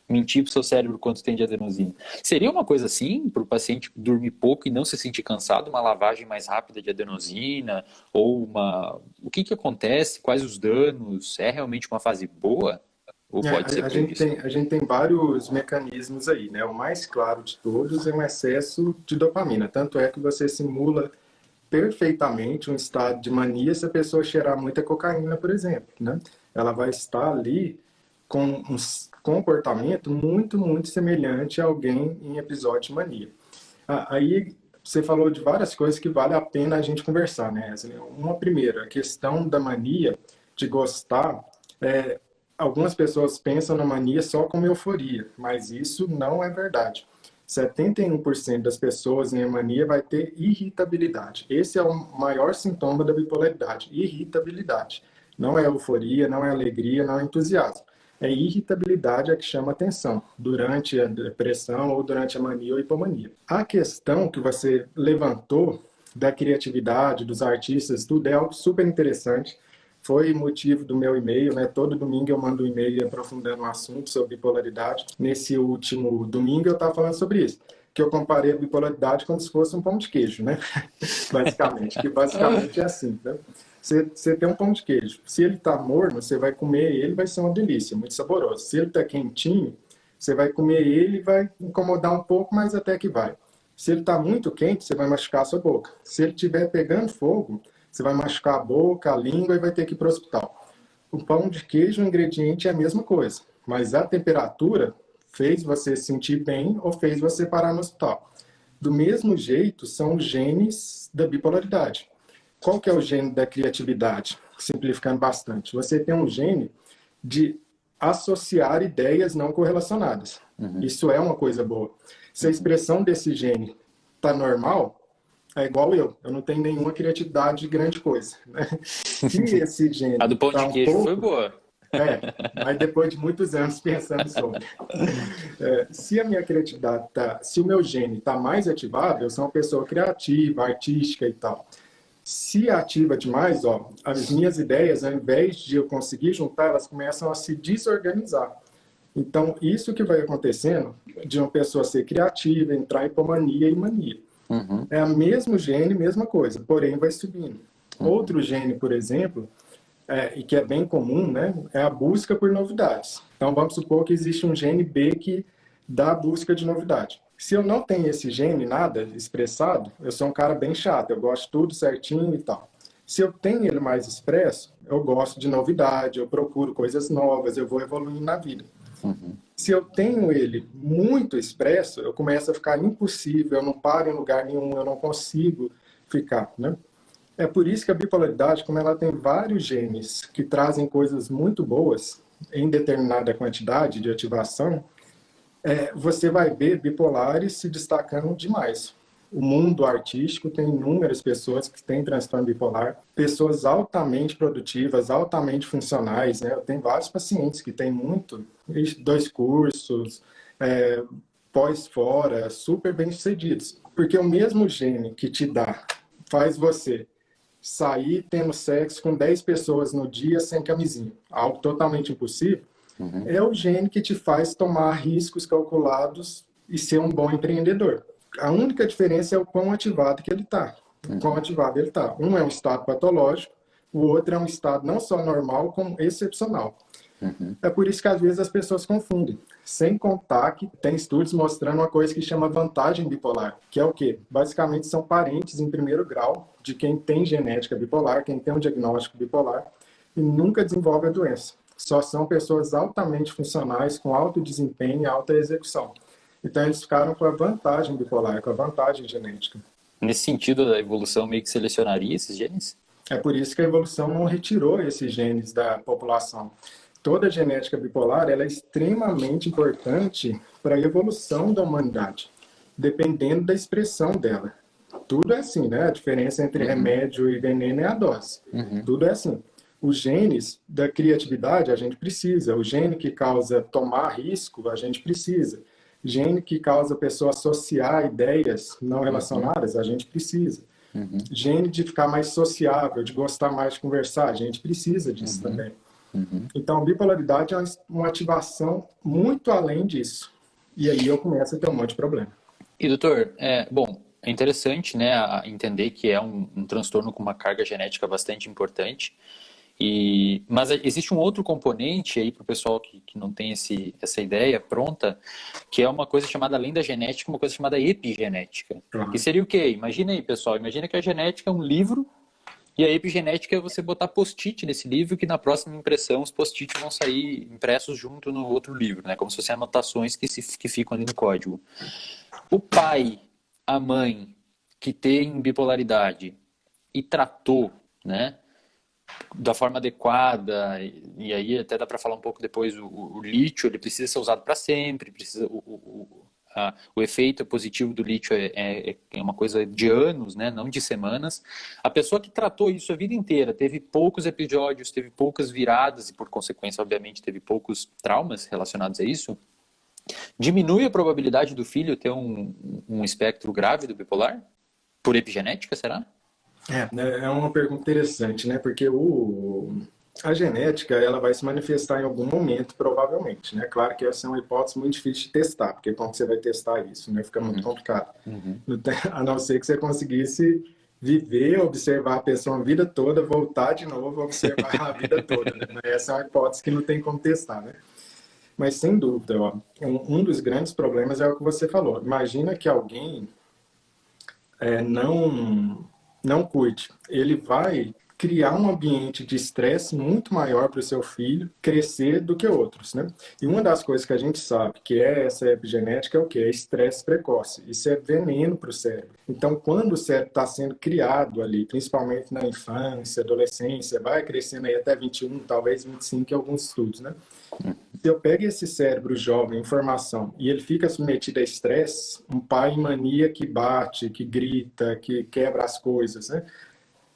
mentir para o seu cérebro quanto tem de adenosina. Seria uma coisa assim, para o paciente dormir pouco e não se sentir cansado, uma lavagem mais rápida de adenosina, ou o que acontece, quais os danos, é realmente uma fase boa? Ou pode ser a gente tem vários mecanismos aí, né? O mais claro de todos é um excesso de dopamina. Tanto é que você simula perfeitamente um estado de mania se a pessoa cheirar muita cocaína, por exemplo, né? Ela vai estar ali com um comportamento muito, muito semelhante a alguém em episódio de mania. Aí você falou de várias coisas que vale a pena a gente conversar, né? Uma primeira, a questão da mania de gostar. Algumas pessoas pensam na mania só como euforia, mas isso não é verdade. 71% das pessoas em mania vai ter irritabilidade. Esse é o maior sintoma da bipolaridade, irritabilidade. Não é euforia, não é alegria, não é entusiasmo. É irritabilidade que chama atenção durante a depressão ou durante a mania ou hipomania. A questão que você levantou da criatividade, dos artistas, tudo é algo super interessante. Foi motivo do meu e-mail, né? Todo domingo eu mando um e-mail aprofundando um assunto sobre bipolaridade. Nesse último domingo eu estava falando sobre isso, que eu comparei a bipolaridade como se fosse um pão de queijo, né? Basicamente é assim, né? Você tem um pão de queijo. Se ele está morno, você vai comer ele, vai ser uma delícia, muito saboroso. Se ele está quentinho, você vai comer ele e vai incomodar um pouco, mas até que vai. Se ele está muito quente, você vai machucar a sua boca. Se ele estiver pegando fogo, você vai machucar a boca, a língua e vai ter que ir para o hospital. O pão de queijo, o ingrediente é a mesma coisa, mas a temperatura fez você sentir bem ou fez você parar no hospital. Do mesmo jeito, são os genes da bipolaridade. Qual que é o gene da criatividade? Simplificando bastante. Você tem um gene de associar ideias não correlacionadas. Isso é uma coisa boa. Se a expressão desse gene está normal, é igual eu não tenho nenhuma criatividade de grande coisa. Né? Se esse gene a do pão de queijo foi boa. Mas depois de muitos anos pensando sobre. Se a minha criatividade se o meu gene está mais ativado, eu sou uma pessoa criativa, artística e tal. Se ativa demais, as minhas ideias, ao invés de eu conseguir juntar, elas começam a se desorganizar. Então, isso que vai acontecendo de uma pessoa ser criativa, entrar em hipomania e mania. É o mesmo gene, mesma coisa, porém vai subindo. Outro gene, por exemplo, e que é bem comum, né, é a busca por novidades. Então, vamos supor que existe um gene B que dá a busca de novidade. Se eu não tenho esse gene, nada expressado, eu sou um cara bem chato, eu gosto de tudo certinho e tal. Se eu tenho ele mais expresso, eu gosto de novidade, eu procuro coisas novas, eu vou evoluindo na vida. Se eu tenho ele muito expresso, eu começo a ficar impossível, eu não paro em lugar nenhum, eu não consigo ficar, né? É por isso que a bipolaridade, como ela tem vários genes que trazem coisas muito boas em determinada quantidade de ativação, você vai ver bipolares se destacando demais. O mundo artístico tem inúmeras pessoas que têm transtorno bipolar, pessoas altamente produtivas, altamente funcionais, né? Eu tenho vários pacientes que têm 2 cursos, pós-fora, super bem-sucedidos. Porque o mesmo gene que te faz você sair tendo sexo com 10 pessoas no dia sem camisinha, algo totalmente impossível, é o gene que te faz tomar riscos calculados e ser um bom empreendedor. A única diferença é o quão ativado que ele está. Quão ativado ele está. Um é um estado patológico, o outro é um estado não só normal, como excepcional. É por isso que às vezes as pessoas confundem. Sem contar que tem estudos mostrando uma coisa que chama vantagem bipolar, que é o quê? Basicamente são parentes em primeiro grau de quem tem genética bipolar, quem tem um diagnóstico bipolar e nunca desenvolve a doença. Só são pessoas altamente funcionais, com alto desempenho e alta execução. Então eles ficaram com a vantagem bipolar, com a vantagem genética. Nesse sentido, a evolução meio que selecionaria esses genes? É por isso que a evolução não retirou esses genes da população. Toda a genética bipolar ela é extremamente importante para a evolução da humanidade, dependendo da expressão dela. Tudo é assim, né? A diferença entre remédio e veneno é a dose. Tudo é assim. Os genes da criatividade a gente precisa. O gene que causa tomar risco, a gente precisa. Gene que causa a pessoa associar ideias não relacionadas, a gente precisa. Gene de ficar mais sociável, de gostar mais de conversar, a gente precisa disso também. Então, a bipolaridade é uma ativação muito além disso. E aí eu começo a ter um monte de problema. E, doutor, bom, é interessante, né, entender que é um transtorno com uma carga genética bastante importante. Mas existe um outro componente aí para o pessoal que não tem essa ideia pronta, que é uma coisa chamada, além da genética, uma coisa chamada epigenética. Que seria o quê? Imagina aí, pessoal, imagina que a genética é um livro e a epigenética é você botar post-it nesse livro, que na próxima impressão os post-it vão sair impressos junto no outro livro, né? Como se fossem anotações que ficam ali no código. O pai, a mãe que tem bipolaridade e tratou, né, da forma adequada, e aí até dá para falar um pouco depois, o lítio ele precisa ser usado para sempre, o efeito positivo do lítio é uma coisa de anos, né, não de semanas. A pessoa que tratou isso a vida inteira, teve poucos episódios, teve poucas viradas e por consequência, obviamente, teve poucos traumas relacionados a isso, diminui a probabilidade do filho ter um espectro grave do bipolar? Por epigenética, será? É uma pergunta interessante, né? Porque a genética ela vai se manifestar em algum momento, provavelmente, né? Claro que essa é uma hipótese muito difícil de testar, porque como você vai testar isso, né? Fica muito complicado. A não ser que você conseguisse viver, observar a pessoa a vida toda, voltar de novo, observar a vida toda, né? Essa é uma hipótese que não tem como testar, né? Mas sem dúvida, ó, um dos grandes problemas é o que você falou. Imagina que alguém não cuide. Ele vai criar um ambiente de estresse muito maior para o seu filho crescer do que outros, né? E uma das coisas que a gente sabe que é essa epigenética é o quê? É estresse precoce. Isso é veneno para o cérebro. Então, quando o cérebro está sendo criado ali, principalmente na infância, adolescência, vai crescendo aí até 21, talvez 25 em alguns estudos, né? Se eu pego esse cérebro jovem em formação e ele fica submetido a estresse, um pai em mania que bate, que grita, que quebra as coisas, né?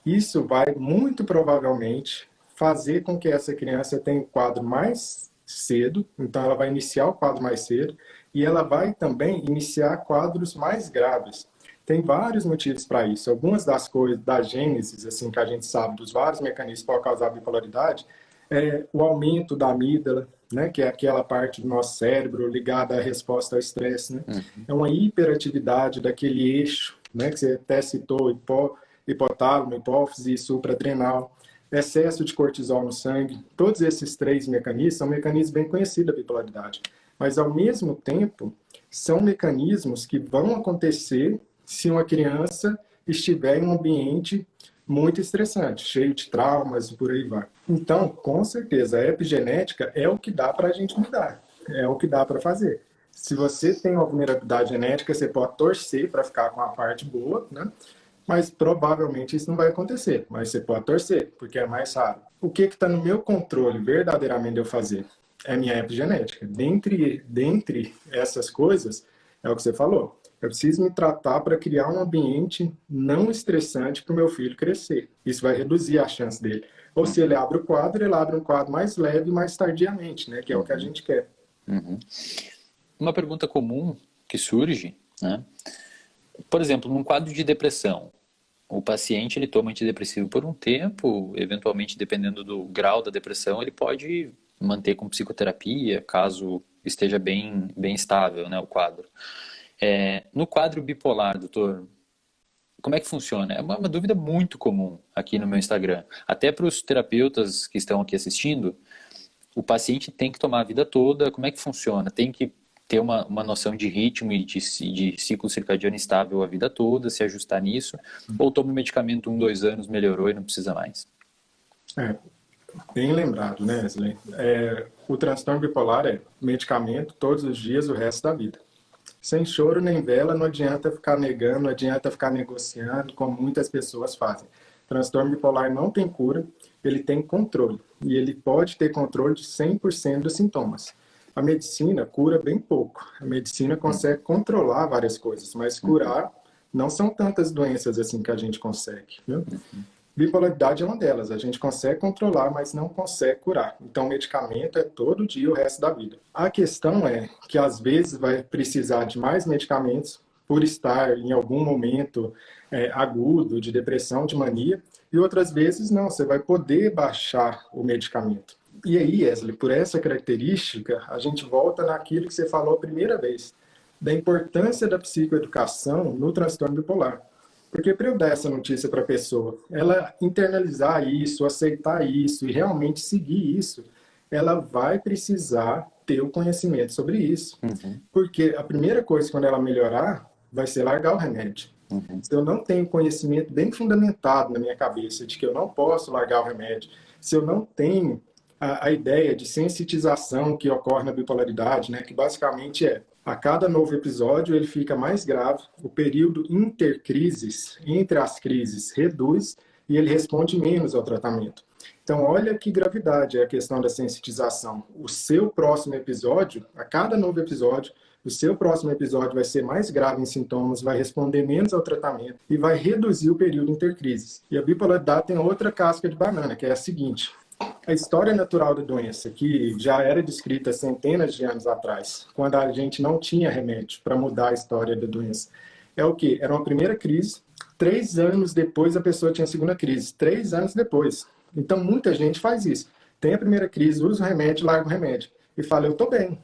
Isso vai muito provavelmente fazer com que essa criança tenha um quadro mais cedo, então ela vai iniciar o quadro mais cedo e ela vai também iniciar quadros mais graves. Tem vários motivos para isso. Algumas das coisas da gênese, assim, que a gente sabe dos vários mecanismos que podem causar bipolaridade, é o aumento da amígdala, né, que é aquela parte do nosso cérebro ligada à resposta ao estresse, né? É uma hiperatividade daquele eixo, né, que você até citou, hipotálamo, hipófise e supraadrenal, excesso de cortisol no sangue. Todos esses 3 mecanismos são mecanismos bem conhecidos da bipolaridade. Mas, ao mesmo tempo, são mecanismos que vão acontecer se uma criança estiver em um ambiente muito estressante, cheio de traumas e por aí vai. Então, com certeza, a epigenética é o que dá para a gente mudar, é o que dá para fazer. Se você tem uma vulnerabilidade genética, você pode torcer para ficar com a parte boa, né? Mas provavelmente isso não vai acontecer, mas você pode torcer, porque é mais raro. O que está no meu controle verdadeiramente de eu fazer? É minha epigenética. Dentre essas coisas, é o que você falou. Eu preciso me tratar para criar um ambiente não estressante para o meu filho crescer. Isso vai reduzir a chance dele. Ou se ele abre o quadro, ele abre um quadro mais leve, mais tardiamente, né? Que é o que a gente quer. Uhum. Uma pergunta comum que surge, né? Por exemplo, num quadro de depressão, o paciente ele toma antidepressivo por um tempo, eventualmente, dependendo do grau da depressão, ele pode manter com psicoterapia, caso esteja bem estável, né, o quadro. No quadro bipolar, doutor, como é que funciona? É uma dúvida muito comum aqui no meu Instagram. Até para os terapeutas que estão aqui assistindo, o paciente tem que tomar a vida toda, como é que funciona? Tem que ter uma noção de ritmo e de ciclo circadiano estável a vida toda, se ajustar nisso, ou toma o medicamento 2 anos, melhorou e não precisa mais? Bem lembrado, né, Wesley? O transtorno bipolar é medicamento todos os dias, o resto da vida. Sem choro nem vela, não adianta ficar negando, não adianta ficar negociando, como muitas pessoas fazem. Transtorno bipolar não tem cura, ele tem controle. E ele pode ter controle de 100% dos sintomas. A medicina cura bem pouco. A medicina consegue controlar várias coisas, mas curar não são tantas doenças assim que a gente consegue, viu? Bipolaridade é uma delas. A gente consegue controlar, mas não consegue curar. Então, o medicamento é todo dia o resto da vida. A questão é que, às vezes, vai precisar de mais medicamentos por estar em algum momento agudo de depressão, de mania, e outras vezes não, você vai poder baixar o medicamento. E aí, Wesley, por essa característica, a gente volta naquilo que você falou a primeira vez, da importância da psicoeducação no transtorno bipolar. Porque para eu dar essa notícia para a pessoa, ela internalizar isso, aceitar isso e realmente seguir isso, ela vai precisar ter o conhecimento sobre isso. Uhum. Porque a primeira coisa, quando ela melhorar, vai ser largar o remédio. Uhum. Se eu não tenho conhecimento bem fundamentado na minha cabeça de que eu não posso largar o remédio, se eu não tenho a ideia de sensitização que ocorre na bipolaridade, né, que basicamente a cada novo episódio ele fica mais grave, o período intercrises, entre as crises, reduz e ele responde menos ao tratamento. Então, olha que gravidade é a questão da sensitização. O seu próximo episódio, a cada novo episódio, o seu próximo episódio vai ser mais grave em sintomas, vai responder menos ao tratamento e vai reduzir o período intercrises. E a bipolaridade tem outra casca de banana, que é a seguinte: a história natural da doença, que já era descrita centenas de anos atrás, quando a gente não tinha remédio para mudar a história da doença, é o quê? Era uma primeira crise, 3 anos depois a pessoa tinha a segunda crise, 3 anos depois. Então, muita gente faz isso. Tem a primeira crise, usa o remédio, larga o remédio. E fala, eu estou bem.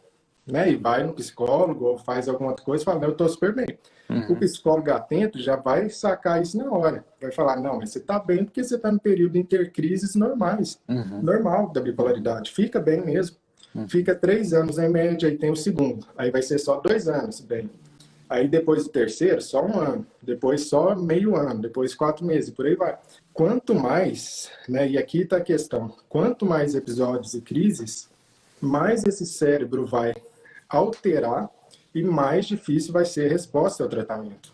Né? E vai no psicólogo ou faz alguma outra coisa e fala, eu estou super bem. O psicólogo atento já vai sacar isso na hora. Vai falar, não, mas você está bem porque você está no período de intercrises normais. Normal da bipolaridade. Fica bem mesmo. Fica 3 anos em média e tem o segundo. Aí vai ser só 2 anos bem. Aí depois do terceiro, só 1 ano. Depois só meio ano. Depois 4 meses. Por aí vai. Quanto mais, né, e aqui está a questão, quanto mais episódios e crises, mais esse cérebro vai alterar e mais difícil vai ser a resposta ao tratamento.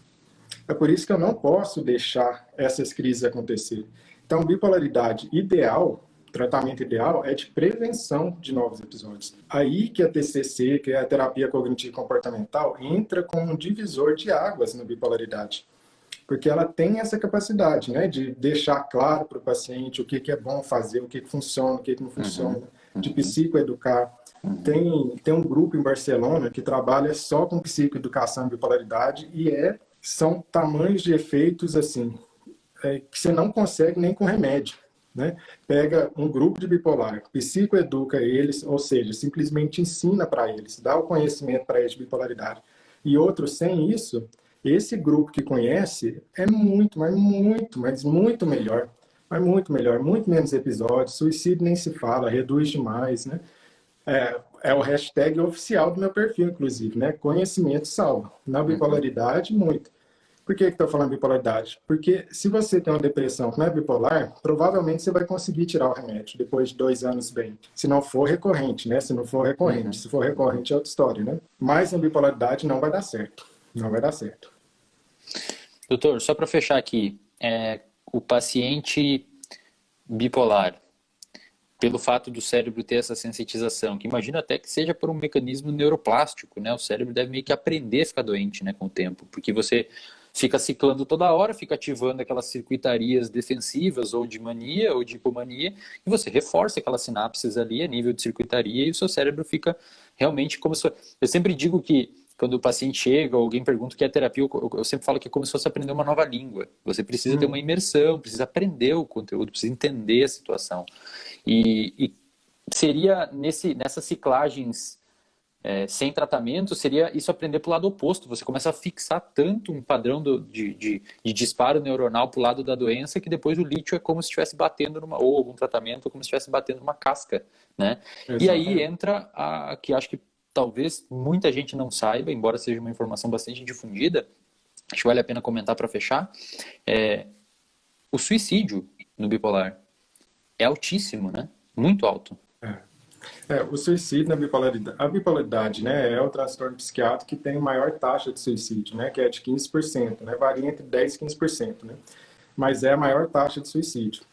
É por isso que eu não posso deixar essas crises acontecer. Então, bipolaridade ideal, tratamento ideal, é de prevenção de novos episódios. Aí que a TCC, que é a terapia cognitivo comportamental, entra como um divisor de águas na bipolaridade. Porque ela tem essa capacidade, né, de deixar claro para o paciente o que é bom fazer, o que funciona, o que não funciona, de psicoeducar. Tem um grupo em Barcelona que trabalha só com psicoeducação e bipolaridade e são tamanhos de efeitos assim que você não consegue nem com remédio. Né? Pega um grupo de bipolar, psicoeduca eles, ou seja, simplesmente ensina para eles, dá o conhecimento para eles de bipolaridade. E outros sem isso, esse grupo que conhece é muito, mas muito melhor. Mas muito melhor, muito menos episódios, suicídio nem se fala, reduz demais, né? É o hashtag oficial do meu perfil, inclusive, né? Conhecimento salva. Na bipolaridade, muito. Por que estou falando bipolaridade? Porque se você tem uma depressão que não é bipolar, provavelmente você vai conseguir tirar o remédio depois de 2 anos bem. Se não for recorrente, né? Se não for recorrente. Se for recorrente é outra história, né? Mas na bipolaridade não vai dar certo. Não vai dar certo. Doutor, só para fechar aqui, o paciente bipolar, pelo fato do cérebro ter essa sensitização, que imagina até que seja por um mecanismo neuroplástico, né? O cérebro deve meio que aprender a ficar doente, né, com o tempo, porque você fica ciclando toda hora, fica ativando aquelas circuitarias defensivas ou de mania ou de hipomania, e você reforça aquelas sinapses ali a nível de circuitaria e o seu cérebro fica realmente como se... Eu sempre digo que quando o paciente chega ou alguém pergunta o que é terapia, eu sempre falo que é como se fosse aprender uma nova língua. Você precisa ter uma imersão, precisa aprender o conteúdo, precisa entender a situação. E seria nessas ciclagens sem tratamento, seria isso aprender para o lado oposto. Você começa a fixar tanto um padrão de disparo neuronal para o lado da doença que depois o lítio é como se estivesse batendo ou algum tratamento como se estivesse batendo numa casca, né? E aí entra que acho que talvez muita gente não saiba, embora seja uma informação bastante difundida, acho que vale a pena comentar para fechar, o suicídio no bipolar é altíssimo, né? Muito alto. O suicídio na bipolaridade, a bipolaridade, né, é o transtorno psiquiátrico que tem maior taxa de suicídio, né, que é de 15%, né, varia entre 10% e 15%, né, mas é a maior taxa de suicídio.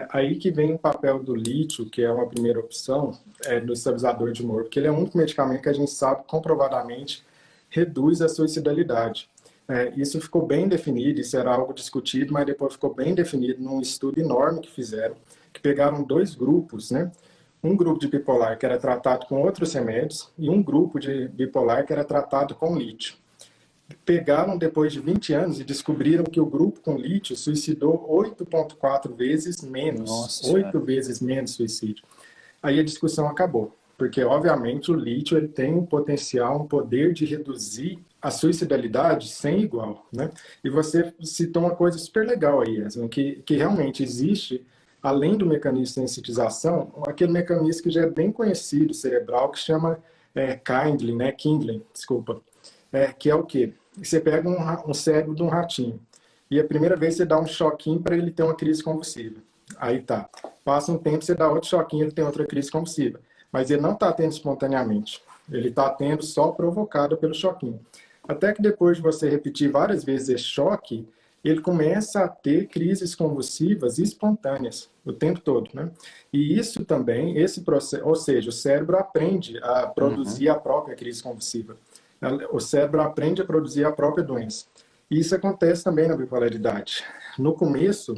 Aí que vem o papel do lítio, que é uma primeira opção, no estabilizador de humor, porque ele é o único medicamento que a gente sabe comprovadamente reduz a suicidalidade. Isso ficou bem definido, isso era algo discutido, mas depois ficou bem definido num estudo enorme que fizeram, que pegaram 2 grupos, né, um grupo de bipolar que era tratado com outros remédios e um grupo de bipolar que era tratado com lítio. Pegaram depois de 20 anos e descobriram que o grupo com lítio suicidou 8,4 vezes menos. Nossa, 8 vezes menos suicídio. Aí a discussão acabou, porque obviamente o lítio ele tem um potencial, um poder de reduzir a suicidalidade sem igual, né? E você citou uma coisa super legal aí, Yasmin, que realmente existe, além do mecanismo de sensitização, aquele mecanismo que já é bem conhecido, cerebral, que chama Kindling, desculpa. Que é o quê? Você pega um cérebro de um ratinho e a primeira vez você dá um choquinho para ele ter uma crise convulsiva. Aí tá. Passa um tempo, você dá outro choquinho, ele tem outra crise convulsiva. Mas ele não está tendo espontaneamente. Ele está tendo só provocado pelo choquinho. Até que depois de você repetir várias vezes esse choque, ele começa a ter crises convulsivas espontâneas o tempo todo, né? E isso também, esse processo, ou seja, o cérebro aprende a produzir a própria crise convulsiva. O cérebro aprende a produzir a própria doença. E isso acontece também na bipolaridade. No começo,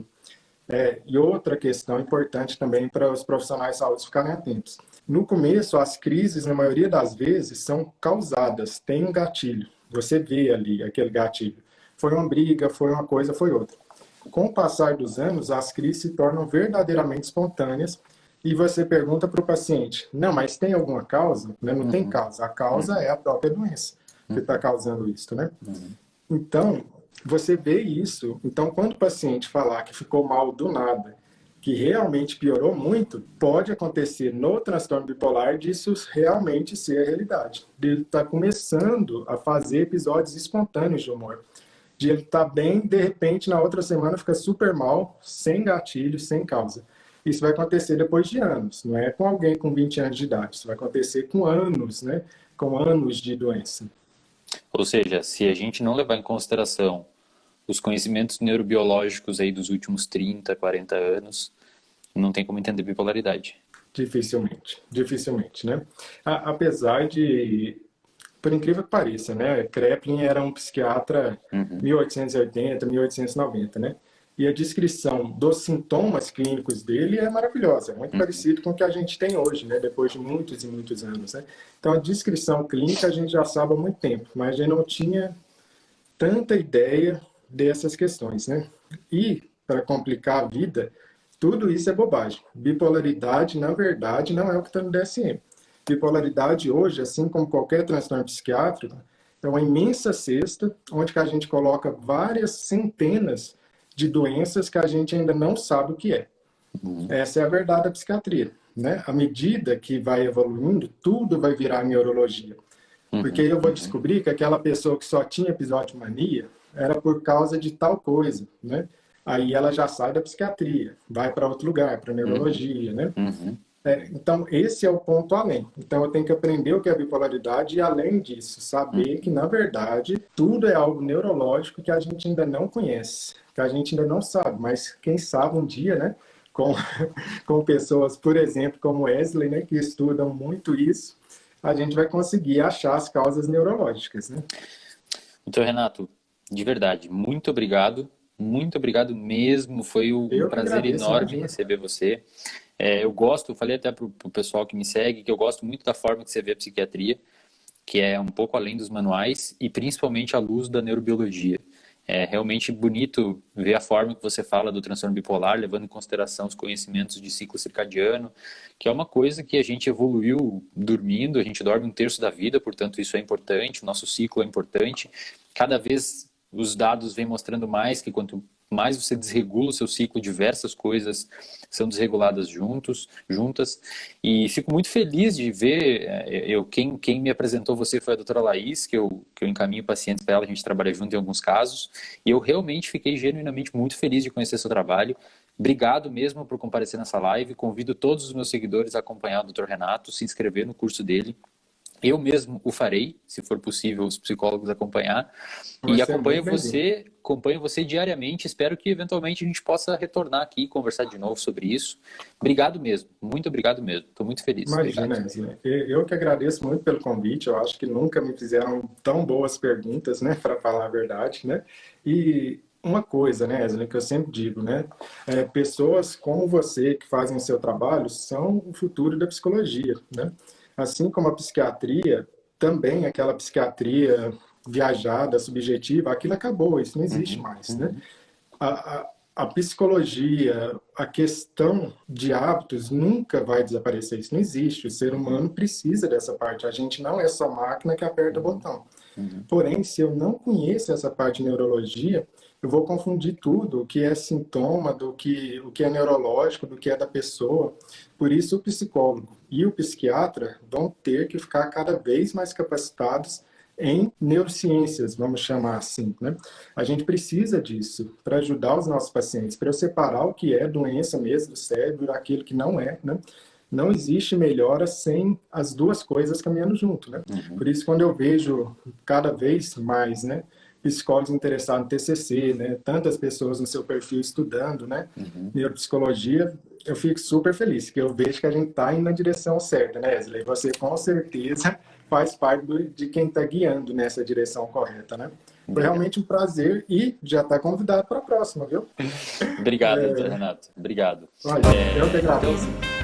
e outra questão importante também para os profissionais de saúde ficarem atentos. No começo, as crises, na maioria das vezes, são causadas, tem um gatilho. Você vê ali aquele gatilho. Foi uma briga, foi uma coisa, foi outra. Com o passar dos anos, as crises se tornam verdadeiramente espontâneas e você pergunta para o paciente, não, mas tem alguma causa? Não tem causa. A causa é a própria doença que está causando isso, né? Então, você vê isso. Então, quando o paciente falar que ficou mal do nada, que realmente piorou muito, pode acontecer no transtorno bipolar disso realmente ser a realidade. Ele está começando a fazer episódios espontâneos de humor. De ele estar bem, de repente, na outra semana fica super mal, sem gatilho, sem causa. Isso vai acontecer depois de anos, não é com alguém com 20 anos de idade. Isso vai acontecer com anos, né? Com anos de doença. Ou seja, se a gente não levar em consideração os conhecimentos neurobiológicos aí dos últimos 30, 40 anos, não tem como entender bipolaridade. Dificilmente, né? Apesar de, por incrível que pareça, né? Kraepelin era um psiquiatra 1880, 1890, né? E a descrição dos sintomas clínicos dele é maravilhosa, é muito parecido com o que a gente tem hoje, né? Depois de muitos e muitos anos, né? Então, a descrição clínica a gente já sabe há muito tempo, mas a gente não tinha tanta ideia dessas questões, né? E, para complicar a vida, tudo isso é bobagem. Bipolaridade, na verdade, não é o que está no DSM. Bipolaridade hoje, assim como qualquer transtorno psiquiátrico, é uma imensa cesta onde que a gente coloca várias centenas de doenças que a gente ainda não sabe o que é. Essa é a verdade da psiquiatria. né? À medida que vai evoluindo, tudo vai virar neurologia. Porque eu vou descobrir que aquela pessoa que só tinha episódio de mania era por causa de tal coisa, né? Aí ela já sai da psiquiatria, vai para outro lugar, para neurologia, né? Então, esse é o ponto além. Então, eu tenho que aprender o que é bipolaridade e, além disso, saber que, na verdade, tudo é algo neurológico que a gente ainda não conhece, que a gente ainda não sabe. Mas, quem sabe, um dia, né, com pessoas, por exemplo, como Wesley, né, que estudam muito isso, a gente vai conseguir achar as causas neurológicas, né? Então, Renato, de verdade, muito obrigado mesmo. Foi um prazer enorme receber você. Eu gosto, falei até para o pessoal que me segue, que eu gosto muito da forma que você vê a psiquiatria, que é um pouco além dos manuais e principalmente à luz da neurobiologia. É realmente bonito ver a forma que você fala do transtorno bipolar, levando em consideração os conhecimentos de ciclo circadiano, que é uma coisa que a gente evoluiu dormindo, a gente dorme um terço da vida, portanto isso é importante, o nosso ciclo é importante. Cada vez os dados vêm mostrando mais que quanto mais você desregula o seu ciclo, diversas coisas são desreguladas juntas. E fico muito feliz de ver, quem me apresentou você foi a doutora Laís, que eu encaminho pacientes para ela, a gente trabalha junto em alguns casos, e eu realmente fiquei genuinamente muito feliz de conhecer seu trabalho. Obrigado mesmo por comparecer nessa live, convido todos os meus seguidores a acompanhar o Dr. Renato, se inscrever no curso dele. Eu mesmo o farei, se for possível os psicólogos acompanhar. E acompanho você diariamente. Espero que eventualmente a gente possa retornar aqui e conversar de novo sobre isso. Obrigado mesmo, muito obrigado mesmo. Estou muito feliz. Imagina, Wesley. Eu que agradeço muito pelo convite. Eu acho que nunca me fizeram tão boas perguntas, né, para falar a verdade, né? E uma coisa, né, Wesley, que eu sempre digo, né? Pessoas como você que fazem o seu trabalho são o futuro da psicologia, né? Assim como a psiquiatria, também aquela psiquiatria viajada, subjetiva, aquilo acabou, isso não existe mais, né? A psicologia, a questão de hábitos nunca vai desaparecer, isso não existe. O ser humano precisa dessa parte, a gente não é só máquina que aperta o botão. Porém, se eu não conheço essa parte de neurologia, eu vou confundir tudo, o que é sintoma, o que é neurológico, do que é da pessoa. Por isso, o psicólogo e o psiquiatra vão ter que ficar cada vez mais capacitados em neurociências, vamos chamar assim, né? A gente precisa disso para ajudar os nossos pacientes, para eu separar o que é doença mesmo do cérebro, aquilo que não é, né? Não existe melhora sem as duas coisas caminhando junto, né? Por isso, quando eu vejo cada vez mais, né, psicólogos interessados no TCC, né, tantas pessoas no seu perfil estudando, né, neuropsicologia, eu fico super feliz, porque eu vejo que a gente está indo na direção certa, né, Wesley? Você, com certeza, faz parte de quem está guiando nessa direção correta, né? Foi realmente um prazer e já está convidado para a próxima, viu? Obrigado, doutor Renato. Obrigado. Olha, eu que agradeço.